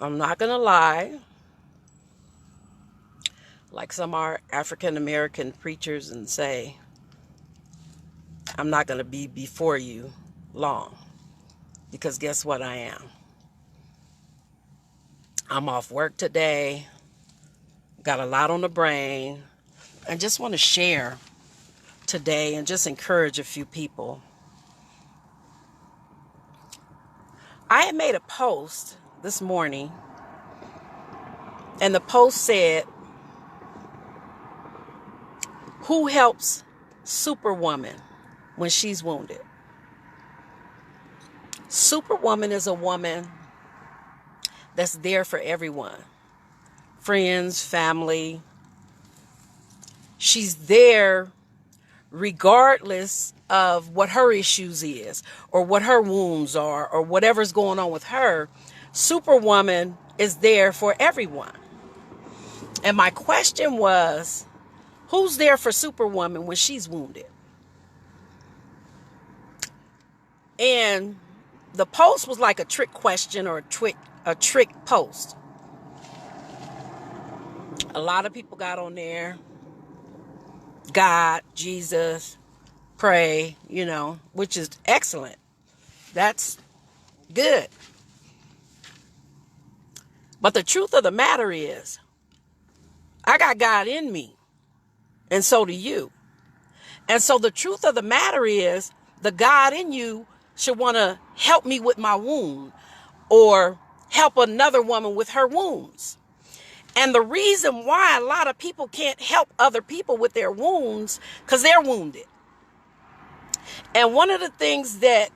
I'm not going to lie. Like some are African American preachers and say, I'm not going to be before you long. Because guess what I am? I'm off work today. Got a lot on the brain. I just want to share today and just encourage a few people. I had made a post this morning, and the post said, who helps Superwoman when she's wounded? Superwoman is a woman that's there for everyone. Friends, family. She's there regardless of what her issues is or what her wounds are or whatever's going on with her. Superwoman is there for everyone. And my question was, who's there for Superwoman when she's wounded? And the post was like a trick question or a trick post. A lot of people got on there. God, Jesus, pray, which is excellent. That's good. But the truth of the matter is, I got God in me, and so do you. And so the truth of the matter is, the God in you should want to help me with my wound or help another woman with her wounds. And the reason why a lot of people can't help other people with their wounds, because they're wounded. And one of the things that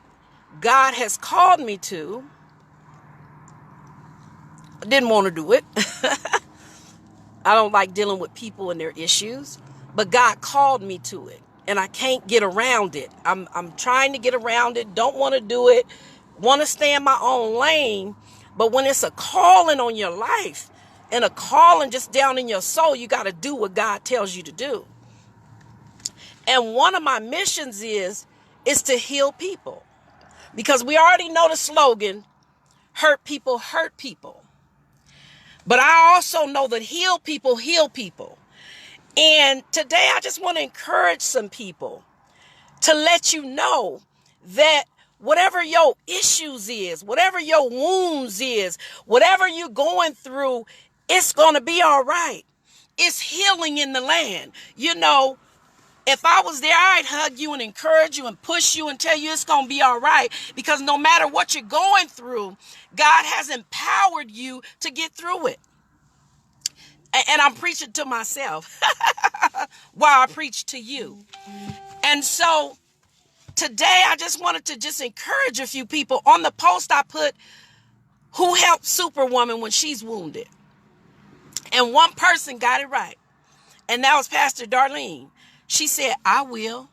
God has called me to, I didn't want to do it. I don't like dealing with people and their issues, but God called me to it, and I can't get around it. I'm trying to get around it, don't want to do it, want to stay in my own lane. But when it's a calling on your life and a calling just down in your soul, you got to do what God tells you to do. And one of my missions is to heal people, because we already know the slogan, hurt people hurt people. But I also know that heal people heal people. And today I just want to encourage some people to let you know that whatever your issues is, whatever your wounds is, whatever you're going through, it's going to be all right. It's healing in the land. If I was there, I'd hug you and encourage you and push you and tell you it's going to be all right. Because no matter what you're going through, God has empowered you to get through it. And I'm preaching to myself while I preach to you. And so today I just wanted to just encourage a few people. On the post I put, who helped Superwoman when she's wounded? And one person got it right. And that was Pastor Darlene. She said, I will.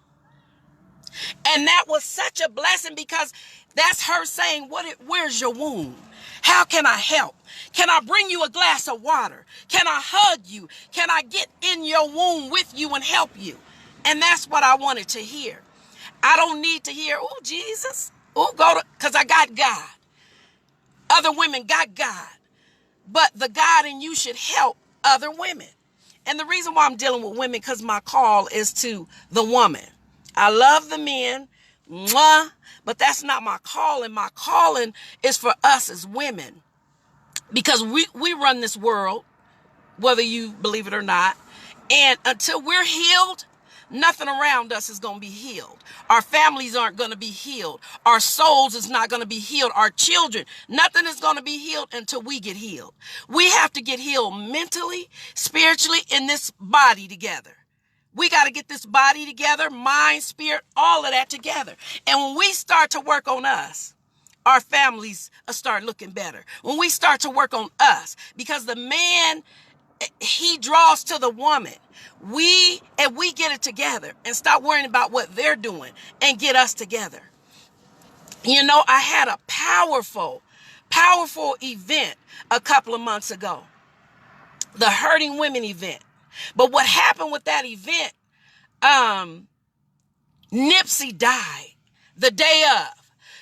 And that was such a blessing, because that's her saying, where's your wound? How can I help? Can I bring you a glass of water? Can I hug you? Can I get in your wound with you and help you? And that's what I wanted to hear. I don't need to hear, oh, Jesus. Oh, because I got God. Other women got God. But the God in you should help other women. And the reason why I'm dealing with women, because my call is to the woman. I love the men, but that's not my calling. My calling is for us as women, because we run this world, whether you believe it or not. And until we're healed, nothing around us is going to be healed. Our families aren't going to be healed. Our souls is not going to be healed. Our children, nothing is going to be healed until we get healed. We have to get healed mentally, spiritually, in this body together. We got to get this body together, mind, spirit, all of that together. And when we start to work on us, our families start looking better. When we start to work on us, because the man, he draws to the woman. We get it together and stop worrying about what they're doing and get us together. I had a powerful event a couple of months ago, the Hurting Women event. But what happened with that event, Nipsey died the day of.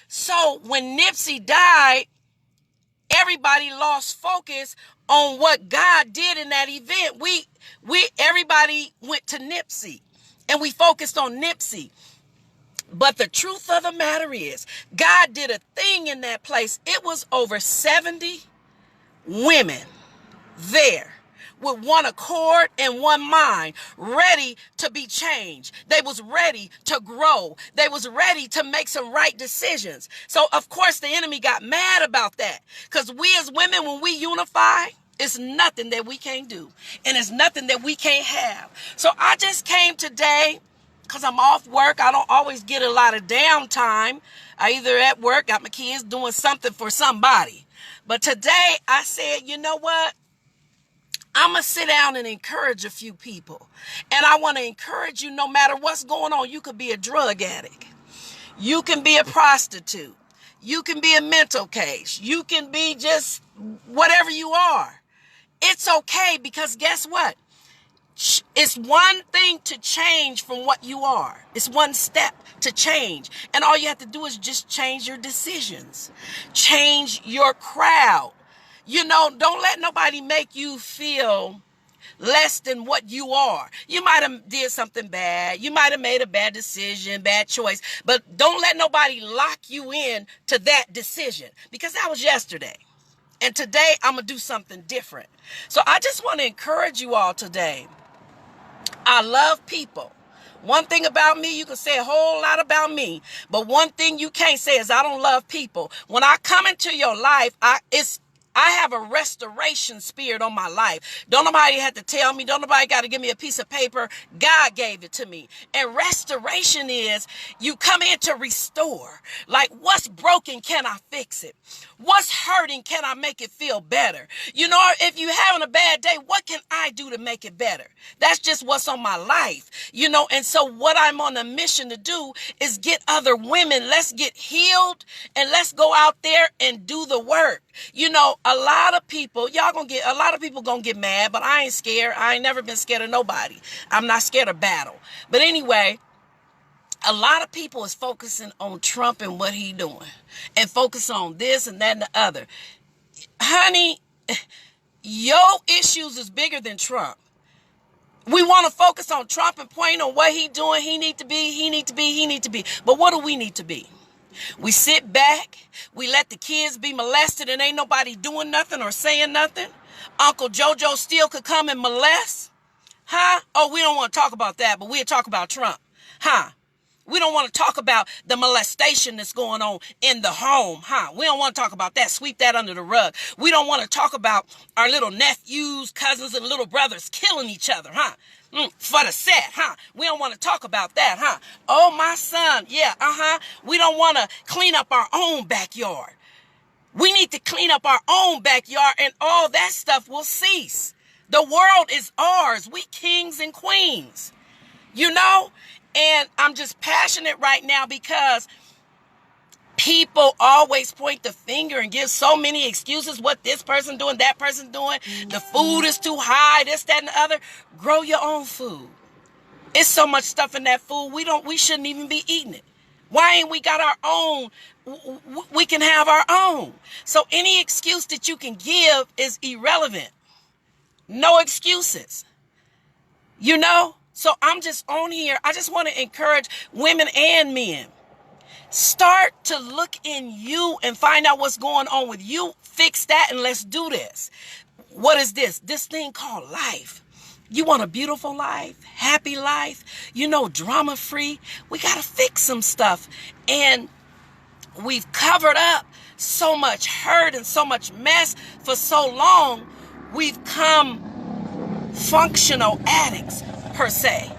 So when Nipsey died, everybody lost focus on what God did in that event. Everybody went to Nipsey and we focused on Nipsey. But the truth of the matter is, God did a thing in that place. It was over 70 women there with one accord and one mind, ready to be changed. They was ready to grow. They was ready to make some right decisions. So of course the enemy got mad about that, because we as women, when we unify, it's nothing that we can't do, and it's nothing that we can't have. So I just came today because I'm off work. I don't always get a lot of downtime. I either at work, got my kids doing something for somebody. But today I said, you know what? I'm going to sit down and encourage a few people. And I want to encourage you, no matter what's going on. You could be a drug addict. You can be a prostitute. You can be a mental case. You can be just whatever you are. It's okay, because guess what? It's one thing to change from what you are. It's one step to change. And all you have to do is just change your decisions. Change your crowd. You know, don't let nobody make you feel less than what you are. You might have did something bad. You might have made a bad decision, bad choice. But don't let nobody lock you in to that decision, because that was yesterday. And today I'm going to do something different. So I just want to encourage you all today. I love people. One thing about me, you can say a whole lot about me, but one thing you can't say is I don't love people. When I come into your life, I have a restoration spirit on my life. Don't nobody have to tell me. Don't nobody got to give me a piece of paper. God gave it to me. And restoration is you come in to restore. Like, what's broken, can I fix it? What's hurting, can I make it feel better? You know, if you're having a bad day, what can I do to make it better? That's just what's on my life, you know. And so what I'm on a mission to do is get other women. Let's get healed and let's go out there and do the work. You know, a lot of people gonna get mad, but I ain't scared. I ain't never been scared of nobody. I'm not scared of battle. But anyway, a lot of people is focusing on Trump and what he doing, and focus on this and that and the other. Honey, your issues is bigger than Trump. We want to focus on Trump and point on what he doing. He need to be. But what do we need to be? We sit back. We let the kids be molested and ain't nobody doing nothing or saying nothing. Uncle JoJo still could come and molest. Huh? Oh, we don't want to talk about that, but we'll talk about Trump. Huh? We don't want to talk about the molestation that's going on in the home. Huh? We don't want to talk about that. Sweep that under the rug. We don't want to talk about our little nephews, cousins, and little brothers killing each other. Huh? For the set. Huh? We don't want to talk about that. Huh? Oh, my son. Yeah. We don't want to clean up our own backyard. We need to clean up our own backyard, and all that stuff will cease. The world is ours. We kings and queens. You know? And I'm just passionate right now because people always point the finger and give so many excuses. What this person doing, that person doing. The food is too high, this, that, and the other. Grow your own food. It's so much stuff in that food. We shouldn't even be eating it. Why ain't we got our own? We can have our own. So any excuse that you can give is irrelevant. No excuses. You know? So I'm just on here. I just want to encourage women and men. Start to look in you and find out what's going on with you. Fix that and let's do this. What is this? This thing called life. You want a beautiful life, happy life, you know, drama free. We got to fix some stuff. And we've covered up so much hurt and so much mess for so long. We've come functional addicts. Per se,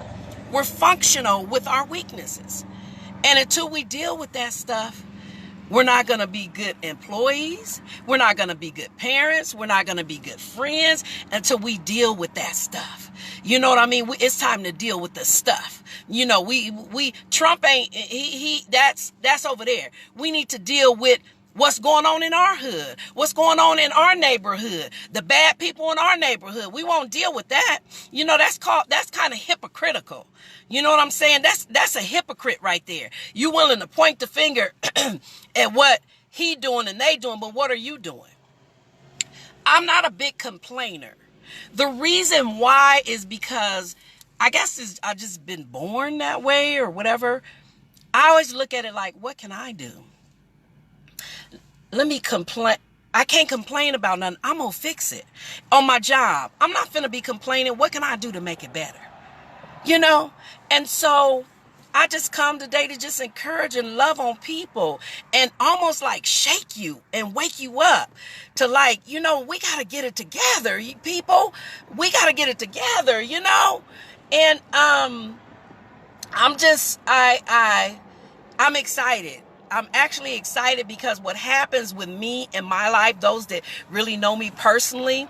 we're functional with our weaknesses, and until we deal with that stuff, we're not going to be good employees. We're not going to be good parents. We're not going to be good friends until we deal with that stuff. You know what I mean? It's time to deal with the stuff. You know, Trump ain't that's over there. We need to deal with what's going on in our hood, what's going on in our neighborhood, the bad people in our neighborhood. We won't deal with that. You know, that's kind of hypocritical. You know what I'm saying? That's a hypocrite right there. You willing to point the finger at what he doing and they doing, but what are you doing? I'm not a big complainer. The reason why is because I guess I've just been born that way or whatever. I always look at it like, what can I do? Let me complain. I can't complain about nothing. I'm going to fix it. On my job, I'm not finna be complaining. What can I do to make it better? You know? And so I just come today to just encourage and love on people and almost like shake you and wake you up to like, you know, we got to get it together, people. We got to get it together, you know? And I'm just, I'm excited. I'm actually excited because what happens with me in my life, those that really know me personally,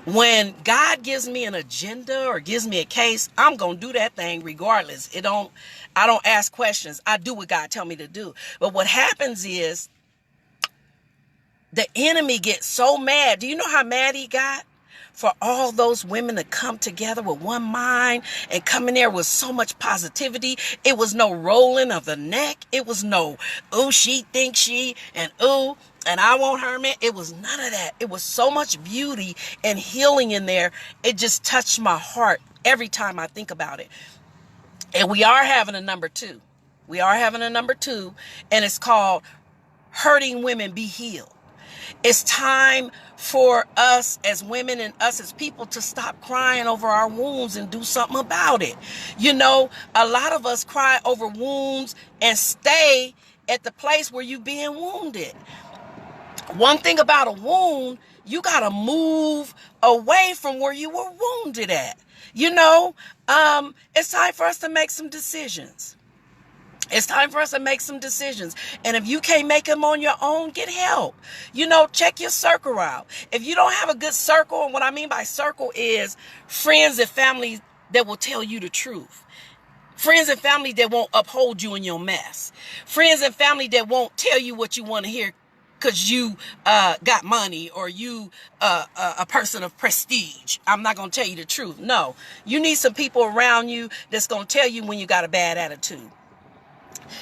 when God gives me an agenda or gives me a case, I'm going to do that thing regardless. I don't ask questions. I do what God tell me to do. But what happens is the enemy gets so mad. Do you know how mad he got? For all those women to come together with one mind and come in there with so much positivity. It was no rolling of the neck. It was no, ooh, she thinks she, and ooh, and I want her man. It was none of that. It was so much beauty and healing in there. It just touched my heart every time I think about it. And we are having a number 2. We are having a number 2, and it's called Hurting Women Be Healed. It's time for us as women and us as people to stop crying over our wounds and do something about it. You know, a lot of us cry over wounds and stay at the place where you're being wounded. One thing about a wound, you got to move away from where you were wounded at. You know, it's time for us to make some decisions. It's time for us to make some decisions. And if you can't make them on your own, get help. You know, check your circle out. If you don't have a good circle, and what I mean by circle is friends and family that will tell you the truth. Friends and family that won't uphold you in your mess. Friends and family that won't tell you what you want to hear because you got money or you a person of prestige. I'm not going to tell you the truth. No, you need some people around you that's going to tell you when you got a bad attitude.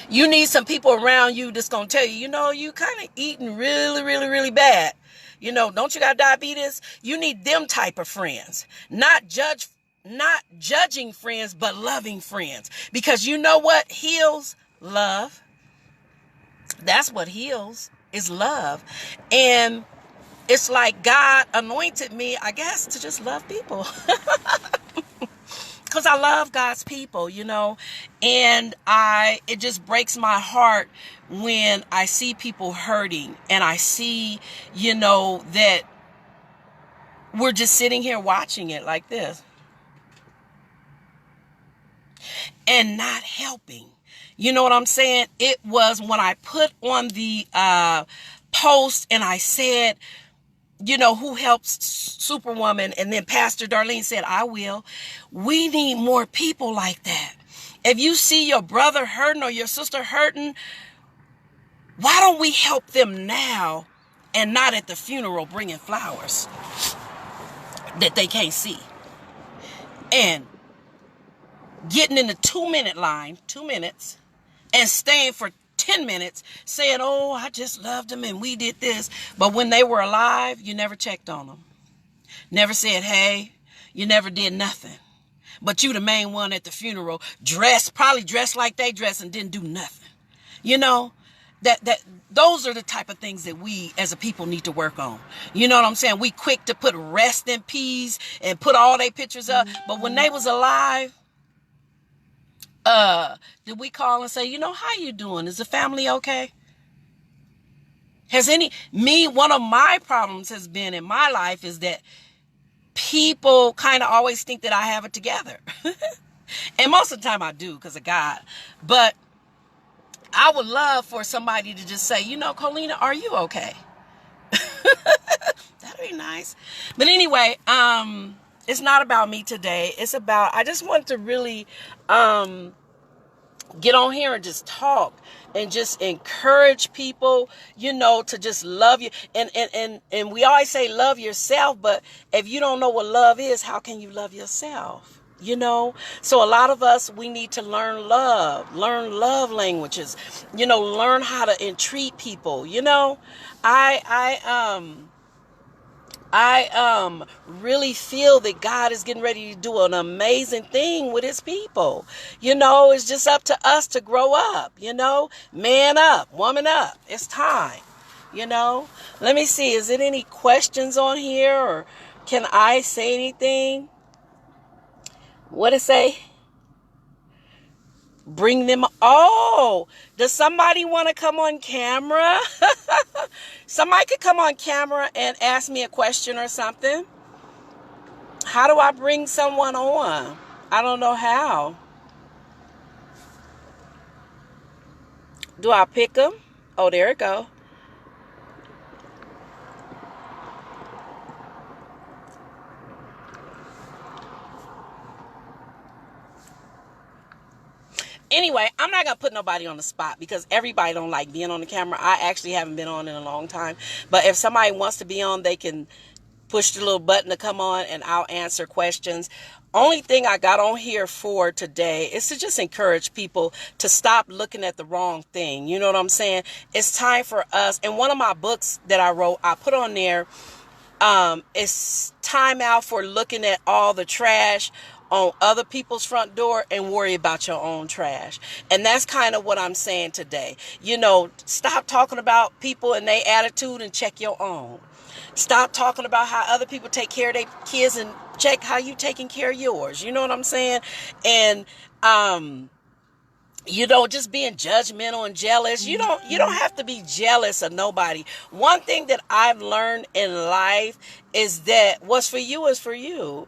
You need some people around you that's going to tell you, you know, you kind of eating really, really, really bad. You know, don't you got diabetes? You need them type of friends. Not judging friends, but loving friends. Because you know what heals? Love. That's what heals, is love. And it's like God anointed me, I guess, to just love people. Because I love God's people, you know, and it just breaks my heart when I see people hurting and I see, you know, that we're just sitting here watching it like this and not helping. You know what I'm saying? It was when I put on the post and I said, you know, who helps Superwoman? And then Pastor Darlene said, I will. We need more people like that. If you see your brother hurting or your sister hurting, why don't we help them now and not at the funeral bringing flowers that they can't see? And getting in the 2-minute line, 2 minutes, and staying for 10 minutes saying, oh, I just loved them and we did this. But when they were alive, you never checked on them. Never said, hey, you never did nothing. But you the main one at the funeral, probably dressed like they dress and didn't do nothing. You know, those are the type of things that we as a people need to work on. You know what I'm saying? We quick to put rest in peace and put all their pictures up. But when they was alive, did we call and say, you know, how you doing? Is the family okay? One of my problems has been in my life is that people kind of always think that I have it together. And most of the time I do because of God. But I would love for somebody to just say, you know, Colina, are you okay? That'd be nice. But anyway, it's not about me today. It's about, I just want to really get on here and just talk and just encourage people, you know, to just love you. And we always say love yourself, but if you don't know what love is, how can you love yourself? You know, so a lot of us, we need to learn love languages, you know, learn how to entreat people. You know, I I really feel that God is getting ready to do an amazing thing with his people. It's just up to us to grow up, man up, woman up. It's time, Let me see. Is it any questions on here, or can I say anything? What it say? Bring them. Oh, does somebody want to come on camera? Somebody could come on camera and ask me a question or something. How do I bring someone on? I don't know how. Do I pick them? Oh, there it go. Anyway, I'm not going to put nobody on the spot because everybody don't like being on the camera. I actually haven't been on in a long time. But if somebody wants to be on, they can push the little button to come on and I'll answer questions. Only thing I got on here for today is to just encourage people to stop looking at the wrong thing. You know what I'm saying? It's time for us. And one of my books that I wrote, I put on there, it's time out for looking at all the trash on other people's front door and worry about your own trash. And that's kind of what I'm saying today. Stop talking about people and their attitude and check your own. Stop talking about how other people take care of their kids and check how you taking care of yours. You know what I'm saying? And, just being judgmental and jealous. You don't have to be jealous of nobody. One thing that I've learned in life is that what's for you is for you.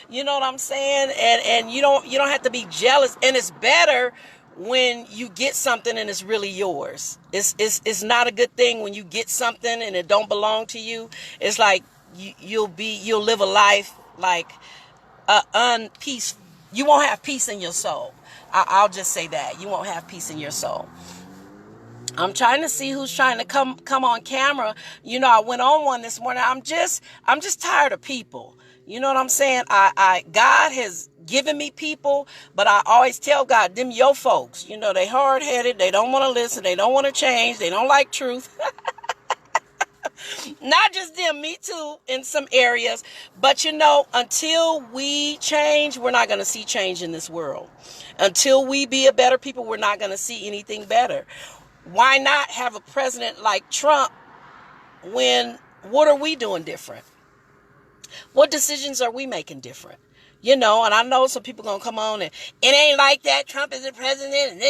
You know what I'm saying? And you don't have to be jealous. And it's better when you get something and it's really yours. It's not a good thing when you get something and it don't belong to you. It's like you'll live a life like unpeaceful. You won't have peace in your soul. I'll just say that. You won't have peace in your soul. I'm trying to see who's trying to come on camera. I went on one this morning. I'm just tired of people. You know what I'm saying? God has given me people, but I always tell God, them your folks. They hard-headed. They don't want to listen. They don't want to change. They don't like truth. Not just them, me too, in some areas. But until we change, we're not going to see change in this world. Until we be a better people, we're not going to see anything better. Why not have a president like Trump what are we doing different? What decisions are we making different? And I know some people going to come on and it ain't like that. Trump is the president.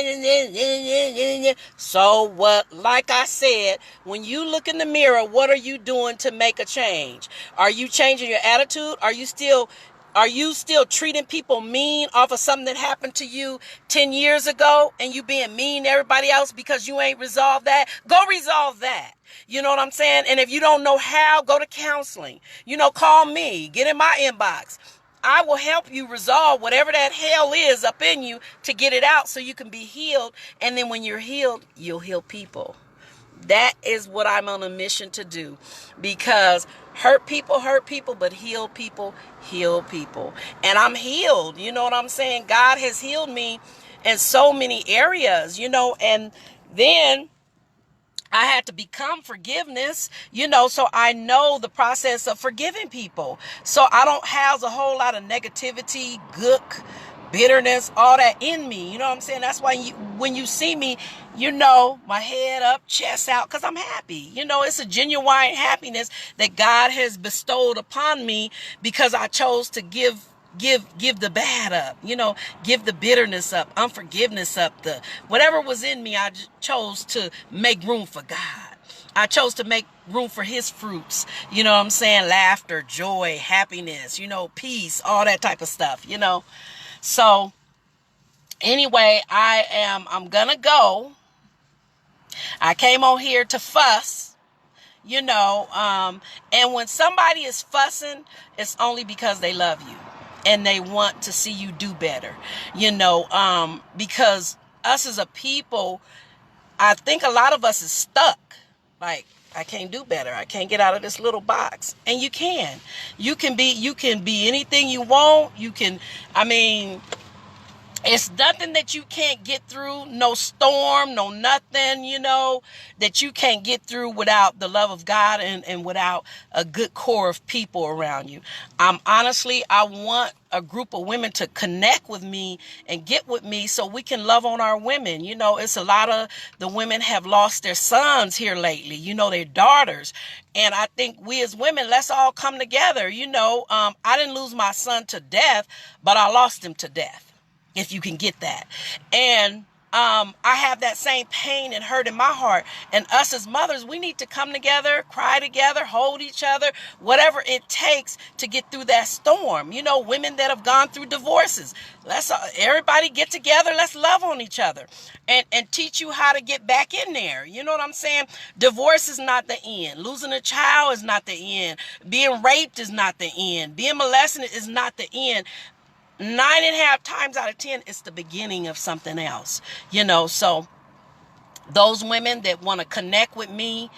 So what, like I said, when you look in the mirror, what are you doing to make a change? Are you changing your attitude? Are you still treating people mean off of something that happened to you 10 years ago and you being mean to everybody else because you ain't resolved that? Go resolve that. You know what I'm saying? And if you don't know how, go to counseling. Call me. Get in my inbox. I will help you resolve whatever that hell is up in you to get it out so you can be healed. And then when you're healed, you'll heal people. That is what I'm on a mission to do, because hurt people, but heal people. And I'm healed. You know what I'm saying? God has healed me in so many areas, and then I had to become forgiveness, so I know the process of forgiving people. So I don't house a whole lot of negativity, gook, bitterness, all that in me. You know what I'm saying? That's why when you see me, my head up, chest out, because I'm happy. It's a genuine happiness that God has bestowed upon me because I chose to give the bad up, give the bitterness up, unforgiveness up, the whatever was in me. I chose to make room for God. I chose to make room for his fruits. You know what I'm saying? Laughter, joy, happiness, peace, all that type of stuff, So anyway, I'm gonna go. I came on here to fuss, and when somebody is fussing, it's only because they love you. And they want to see you do better, because us as a people, I think a lot of us is stuck. Like, I can't do better. I can't get out of this little box. And you can. You can be anything you want. It's nothing that you can't get through, no storm, no nothing, that you can't get through without the love of God and without a good core of people around you. Honestly, I want a group of women to connect with me and get with me so we can love on our women. It's a lot of the women have lost their sons here lately, their daughters. And I think we as women, let's all come together. I didn't lose my son to death, but I lost him to death, if you can get that. And I have that same pain and hurt in my heart. And us as mothers, we need to come together, cry together, hold each other, whatever it takes to get through that storm. Women that have gone through divorces, let's everybody get together. Let's love on each other and teach you how to get back in there. You know what I'm saying? Divorce is not the end. Losing a child is not the end. Being raped is not the end. Being molested is not the end. 9.5 times out of 10, it's the beginning of something else, so those women that want to connect with me,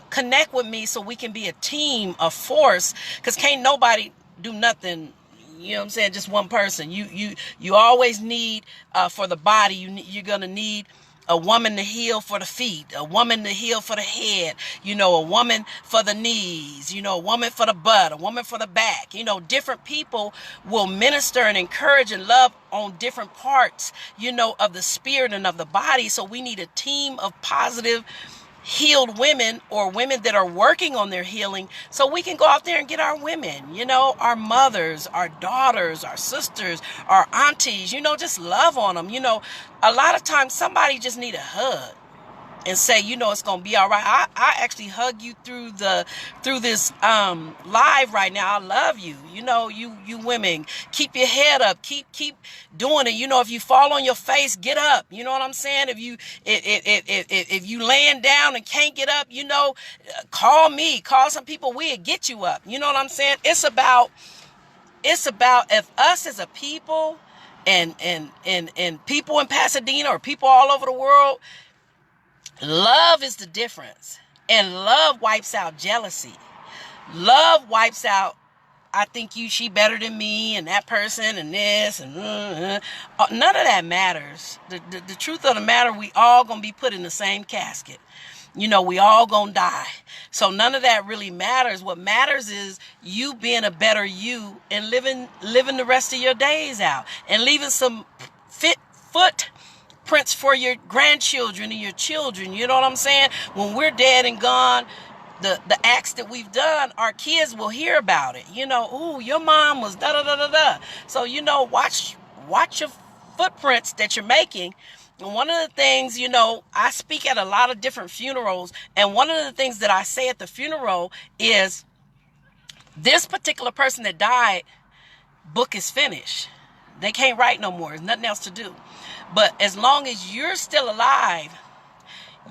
connect with me so we can be a team, a force, because can't nobody do nothing, what I'm saying, just one person. You always need, for the body, you're going to need a woman to heal for the feet, a woman to heal for the head, a woman for the knees, a woman for the butt, a woman for the back. Different people will minister and encourage and love on different parts, of the spirit and of the body. So we need a team of positive, healed women, or women that are working on their healing, so we can go out there and get our women, our mothers, our daughters, our sisters, our aunties, just love on them. A lot of times somebody just need a hug and say, it's going to be all right. I actually hug you through this live right now. I love you. You women, keep your head up, keep doing it. If you fall on your face, get up. You know what I'm saying? If you laying down and can't get up, call me, call some people, we'll get you up. You know what I'm saying? It's about if us as a people and people in Pasadena or people all over the world, love is the difference. And love wipes out jealousy. Love wipes out, I think she better than me, and that person, and this, and none of that matters. The truth of the matter, we all gonna be put in the same casket. We all gonna die. So none of that really matters. What matters is you being a better you and living the rest of your days out and leaving some footprints for your grandchildren and your children. You know what I'm saying? When we're dead and gone, the acts that we've done, our kids will hear about it. Ooh, your mom was da da da da da. So watch your footprints that you're making. And one of the things, I speak at a lot of different funerals, and one of the things that I say at the funeral is, this particular person that died, book is finished. They can't write no more. There's nothing else to do. But as long as you're still alive,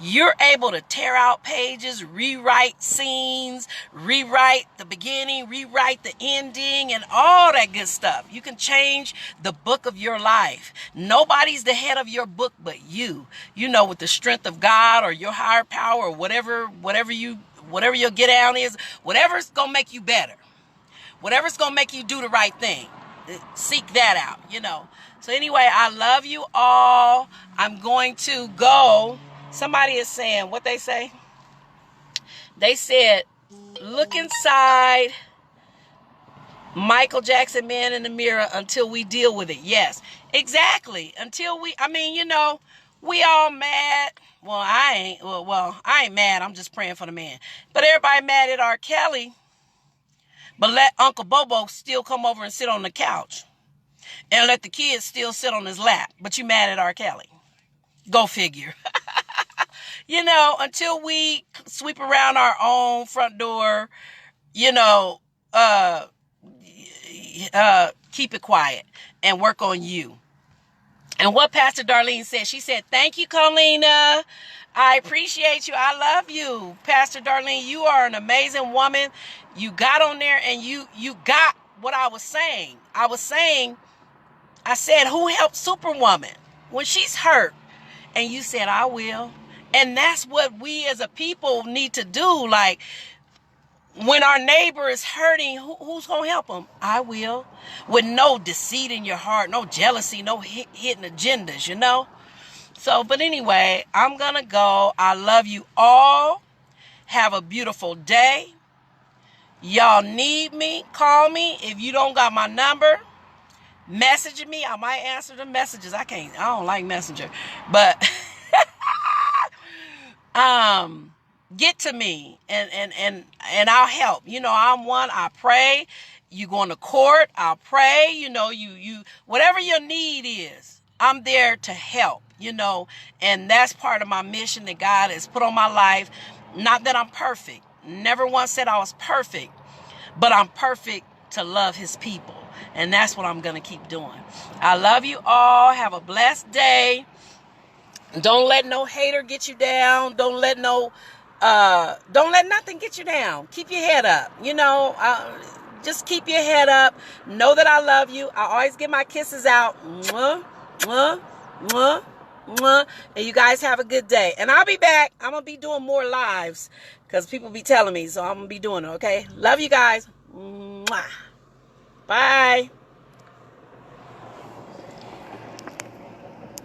you're able to tear out pages, rewrite scenes, rewrite the beginning, rewrite the ending, and all that good stuff. You can change the book of your life. Nobody's the head of your book but you. With the strength of God or your higher power or whatever your get down is, whatever's going to make you better. Whatever's going to make you do the right thing. Seek that out, So anyway, I love you all. I'm going to go. Somebody is saying, what they say? They said, look inside Michael Jackson Man in the mirror until we deal with it. Yes, exactly. Until we all mad. Well, I ain't mad. I'm just praying for the man. But everybody mad at R. Kelly. But let Uncle Bobo still come over and sit on the couch. And let the kids still sit on his lap. But you mad at R. Kelly. Go figure. Until we sweep around our own front door, keep it quiet and work on you. And what Pastor Darlene said, she said, thank you, Colina. I appreciate you. I love you. Pastor Darlene, you are an amazing woman. You got on there and you got what I was saying. I said, who helped Superwoman when she's hurt? And you said, I will. And that's what we as a people need to do. Like, When our neighbor is hurting, who's going to help them? I will. With no deceit in your heart, no jealousy, no hidden agendas, you know? So, but anyway, I'm going to go. I love you all. Have a beautiful day. Y'all need me, call me. If you don't got my number, message me. I might answer the messages. I don't like Messenger. But get to me and I'll help. You know, I'm one. I pray. You going to court, I'll pray. You know, you whatever your need is, I'm there to help, you know, and that's part of my mission that God has put on my life. Not that I'm perfect. Never once said I was perfect, but I'm perfect to love his people. And that's what I'm going to keep doing. I love you all. Have a blessed day. Don't let no hater get you down. Don't let nothing get you down. Keep your head up. You know, just keep your head up. Know that I love you. I always give my kisses out. Mwah, mwah, mwah, mwah. And you guys have a good day. And I'll be back. I'm going to be doing more lives because people be telling me. So I'm going to be doing it, okay? Love you guys. Mwah. Bye.